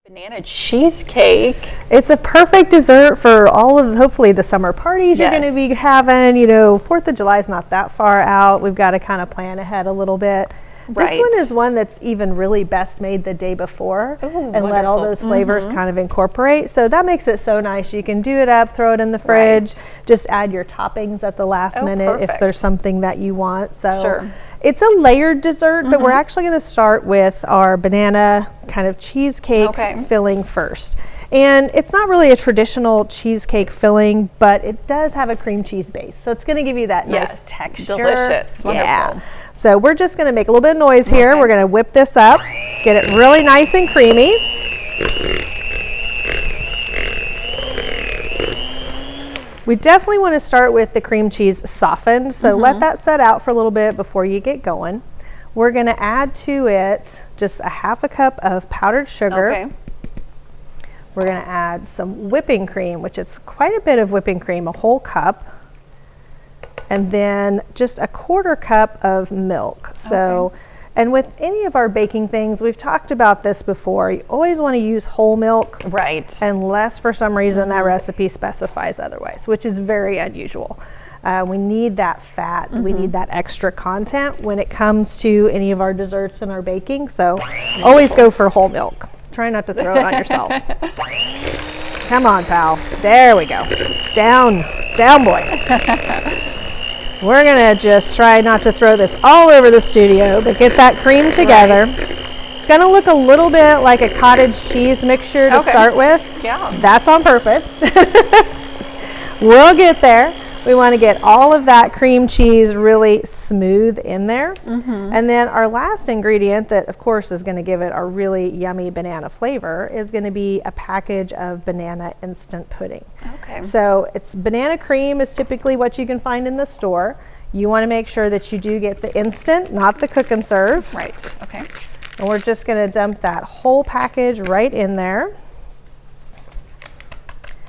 Banana cheesecake. It's a perfect dessert for all of, hopefully, the summer parties you're going to be having. You know, 4th of July is not that far out. We've got to kind of plan ahead a little bit. Right. This one is one that's even really best made the day before. Ooh, and wonderful. Let all those flavors kind of incorporate. So that makes it so nice. You can do it up, throw it in the fridge, just add your toppings at the last minute if there's something that you want. So it's a layered dessert, but we're actually going to start with our banana kind of cheesecake filling first. And it's not really a traditional cheesecake filling, but it does have a cream cheese base. So it's going to give you that nice texture. Delicious. Wonderful. Yeah. So we're just going to make a little bit of noise here. We're going to whip this up, get it really nice and creamy. We definitely want to start with the cream cheese softened. So let that set out for a little bit before you get going. We're going to add to it just a half a cup of powdered sugar. We're going to add some whipping cream, which is quite a bit of whipping cream, a whole cup. And then just a 1/4 cup of milk. So, and with any of our baking things, we've talked about this before, you always want to use whole milk. Right. Unless for some reason that recipe specifies otherwise, which is very unusual. We need that fat, we need that extra content when it comes to any of our desserts and our baking. So always go for whole milk. Try not to throw it on yourself. Come on, pal. There we go. Down, down boy. We're gonna just try not to throw this all over the studio, but get that cream together. It's gonna look a little bit like a cottage cheese mixture to start with. Yeah. That's on purpose. We'll get there. We want to get all of that cream cheese really smooth in there. And then our last ingredient that of course is going to give it a really yummy banana flavor is going to be a package of banana instant pudding. So it's banana cream is typically what you can find in the store. You want to make sure that you do get the instant, not the cook and serve. Right. Okay. And we're just going to dump that whole package right in there.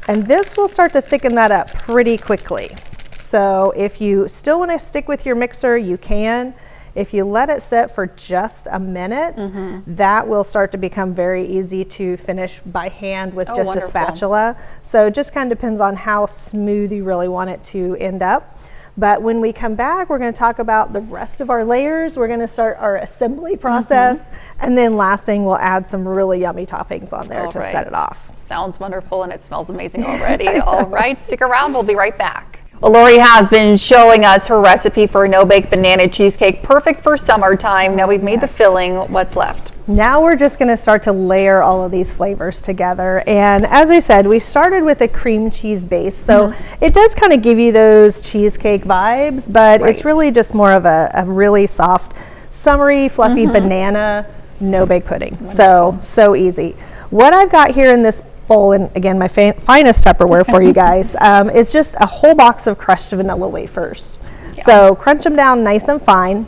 And this will start to thicken that up pretty quickly. So if you still want to stick with your mixer, you can. If you let it sit for just a minute, that will start to become very easy to finish by hand with just a spatula. So it just kind of depends on how smooth you really want it to end up. But when we come back, we're going to talk about the rest of our layers. We're going to start our assembly process. And then last thing, we'll add some really yummy toppings on there to set it off. Sounds wonderful, and it smells amazing already. All right, stick around. We'll be right back. Well, Lori has been showing us her recipe for a no-bake banana cheesecake, perfect for summertime. Now we've made the filling. What's left? Now we're just going to start to layer all of these flavors together. And as I said, we started with a cream cheese base. So it does kind of give you those cheesecake vibes, but it's really just more of a really soft, summery, fluffy banana no-bake pudding. Wonderful. So easy. What I've got here in this bowl, and again, my finest Tupperware for you guys, is just a whole box of crushed vanilla wafers. So crunch them down nice and fine.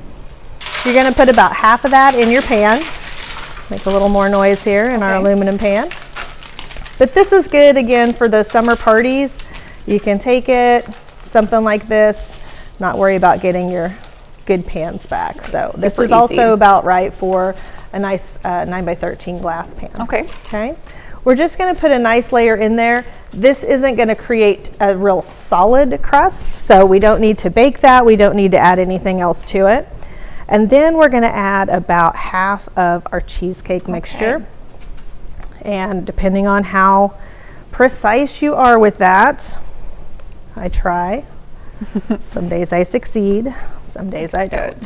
You're going to put about half of that in your pan. Make a little more noise here in our aluminum pan. But this is good, again, for those summer parties. You can take it, something like this, not worry about getting your good pans back. So this is also about right for a nice 9x13 glass pan. Okay. We're just going to put a nice layer in there. This isn't going to create a real solid crust, so we don't need to bake that. We don't need to add anything else to it. And then we're going to add about half of our cheesecake mixture. And depending on how precise you are with that, I try. Some days I succeed, some days I don't.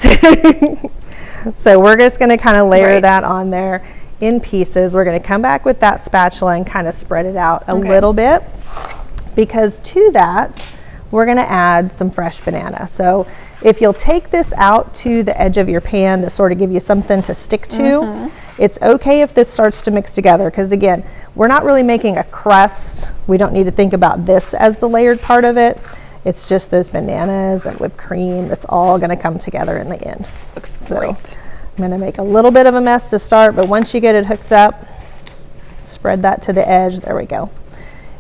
So we're just going to kind of layer that on there in pieces. We're going to come back with that spatula and kind of spread it out a little bit, because to that we're going to add some fresh banana. So if you'll take this out to the edge of your pan to sort of give you something to stick to, it's okay if this starts to mix together, because again, we're not really making a crust. We don't need to think about this as the layered part of it. It's just those bananas and whipped cream that's all going to come together in the end. Looks great. I'm going to make a little bit of a mess to start, but once you get it hooked up, spread that to the edge. There we go.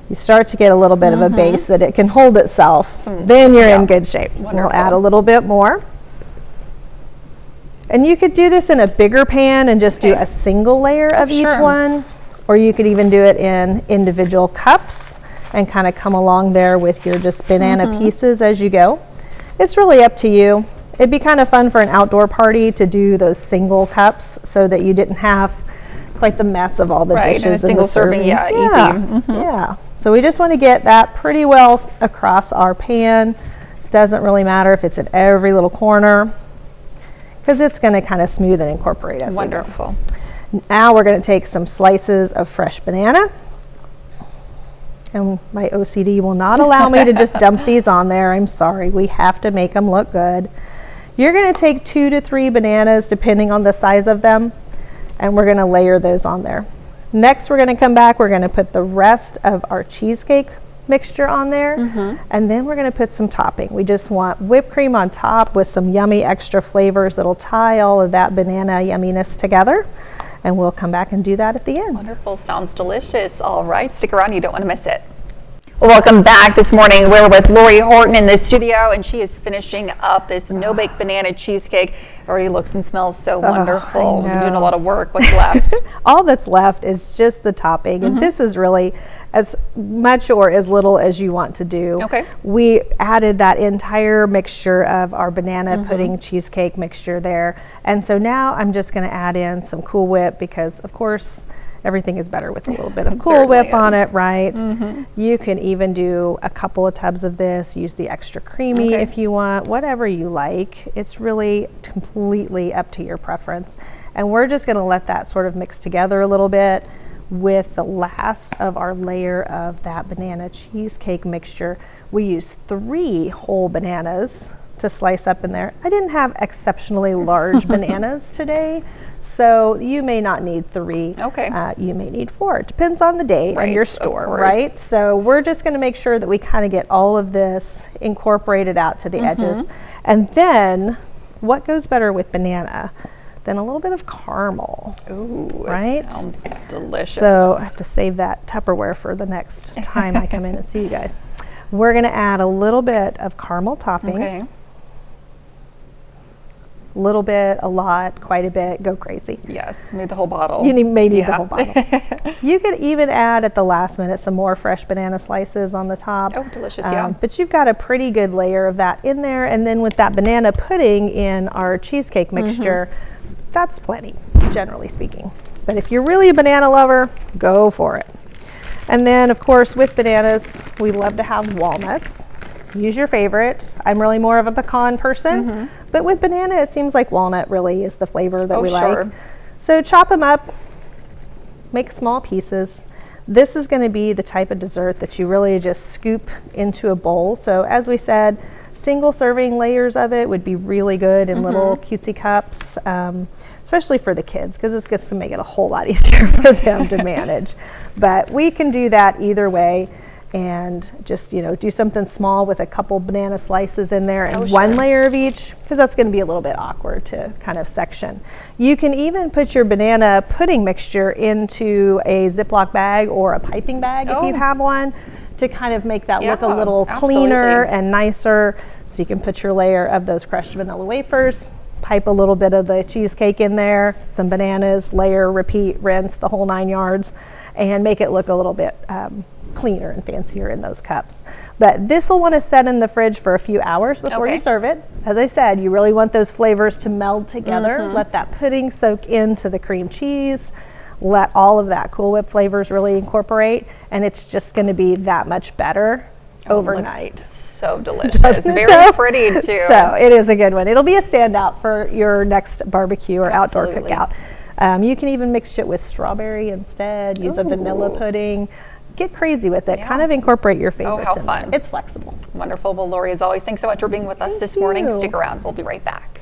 You start to get a little bit of a base that it can hold itself. Then you're in good shape. We'll add a little bit more. And you could do this in a bigger pan and just do a single layer of each one, or you could even do it in individual cups and kind of come along there with your just banana pieces as you go. It's really up to you. It'd be kind of fun for an outdoor party to do those single cups so that you didn't have quite the mess of all the dishes and a single serving. Yeah, easy. Yeah. So we just want to get that pretty well across our pan. Doesn't really matter if it's in every little corner because it's going to kind of smooth and incorporate as Wonderful. we go. Now we're going to take some slices of fresh banana. And my OCD will not allow me to just dump these on there. I'm sorry. We have to make them look good. You're going to take 2 to 3 bananas depending on the size of them, and we're going to layer those on there. Next, we're going to come back. We're going to put the rest of our cheesecake mixture on there, and then we're going to put some topping. We just want whipped cream on top with some yummy extra flavors that'll tie all of that banana yumminess together. And we'll come back and do that at the end. Wonderful. Sounds delicious. All right. Stick around. You don't want to miss it. Well, welcome back. This morning we're with Lori Horton in the studio, and she is finishing up this no-bake banana cheesecake. It already looks and smells so wonderful. You're doing a lot of work. What's left? All that's left is just the topping, and this is really as much or as little as you want to do. Okay. We added that entire mixture of our banana pudding cheesecake mixture there, and so now I'm just going to add in some Cool Whip because, of course, everything is better with a little bit of Cool Whip on it, right? You can even do a couple of tubs of this, use the extra creamy if you want, whatever you like. It's really completely up to your preference. And we're just gonna let that sort of mix together a little bit with the last of our layer of that banana cheesecake mixture. We use 3 whole bananas to slice up in there. I didn't have exceptionally large bananas today, so you may not need 3. Okay. You may need 4. It depends on the day and your store, course. right? So we're just going to make sure that we kind of get all of this incorporated out to the edges. And then what goes better with banana than a little bit of caramel? Ooh, right? Sounds delicious. So I have to save that Tupperware for the next time I come in and see you guys. We're going to add a little bit of caramel topping. Okay. Little bit, a lot, quite a bit, go crazy. Yes, need the whole bottle. You may need the whole bottle. You could even add at the last minute some more fresh banana slices on the top. Oh, delicious, yeah. But you've got a pretty good layer of that in there, and then with that banana pudding in our cheesecake mixture, that's plenty, generally speaking. But if you're really a banana lover, go for it. And then, of course, with bananas, we love to have walnuts. Use your favorite. I'm really more of a pecan person, but with banana, it seems like walnut really is the flavor that we like. So chop them up, make small pieces. This is going to be the type of dessert that you really just scoop into a bowl. So as we said, single serving layers of it would be really good in little cutesy cups, especially for the kids, because it's going to make it a whole lot easier for them to manage. But we can do that either way. And just, you know, do something small with a couple banana slices in there and one layer of each, because that's going to be a little bit awkward to kind of section. You can even put your banana pudding mixture into a Ziploc bag or a piping bag if you have one, to kind of make that look a little cleaner and nicer. So you can put your layer of those crushed vanilla wafers, pipe a little bit of the cheesecake in there, some bananas, layer, repeat, rinse, the whole 9 yards, and make it look a little bit cleaner and fancier in those cups. But this will want to set in the fridge for a few hours before you serve it. As I said, you really want those flavors to meld together. Let that pudding soak into the cream cheese. Let all of that Cool Whip flavors really incorporate, and it's just going to be that much better overnight. So delicious. Very pretty too. So it is a good one. It'll be a standout for your next barbecue or outdoor cookout. You can even mix it with strawberry instead. Use a vanilla pudding. Get crazy with it. Kind of incorporate your favorites in there. It's flexible. Wonderful. Well, Lori, as always, thanks so much for being with us this morning. Stick around. We'll be right back.